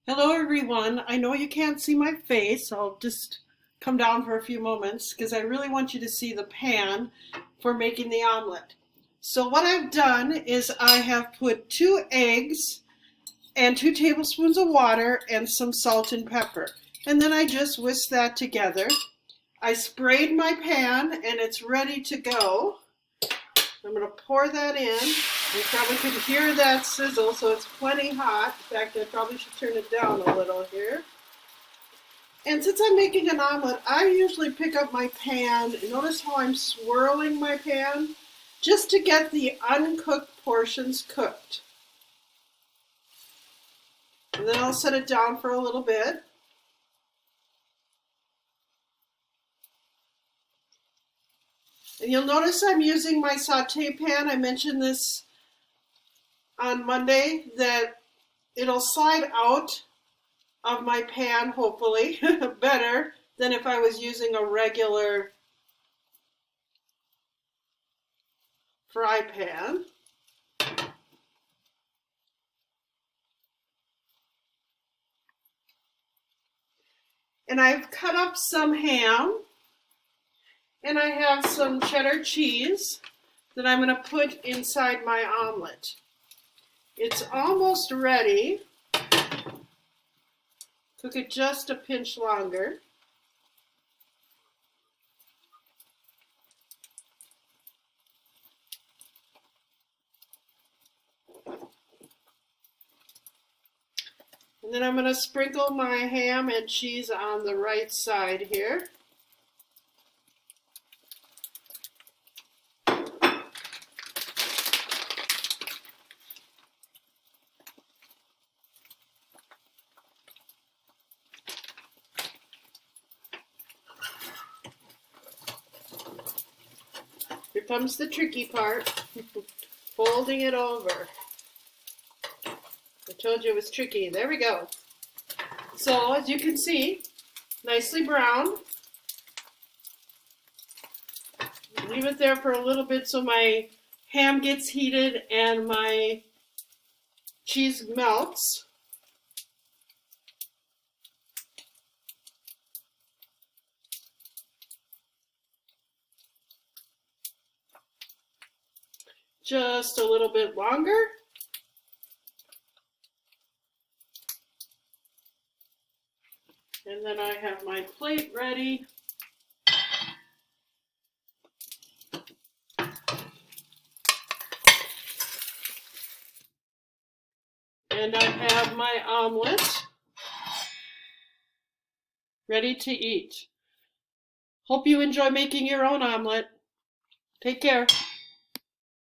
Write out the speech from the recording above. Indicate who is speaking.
Speaker 1: Hello everyone. I know you can't see my face. I'll just come down for a few moments because I really want you to see the pan for making the omelet. So what I've done is I have put 2 eggs and 2 tablespoons of water and some salt and pepper. And then I just whisk that together. I sprayed my pan and it's ready to go. I'm going to pour that in. You probably can hear that sizzle, so it's plenty hot. In fact, I probably should turn it down a little here. And since I'm making an omelet, I usually pick up my pan. Notice how I'm swirling my pan just to get the uncooked portions cooked. And then I'll set it down for a little bit. And you'll notice I'm using my saute pan. I mentioned this on Monday, that it'll slide out of my pan, hopefully, better than if I was using a regular fry pan. And I've cut up some ham, and I have some cheddar cheese that I'm going to put inside my omelet. It's almost ready. Cook it just a pinch longer. And then I'm going to sprinkle my ham and cheese on the right side here. Here comes the tricky part, folding it over. I told you it was tricky. There we go. So as you can see, nicely brown. Leave it there for a little bit so my ham gets heated and my cheese melts. Just a little bit longer. And then I have my plate ready. And I have my omelet ready to eat. Hope you enjoy making your own omelet. Take care.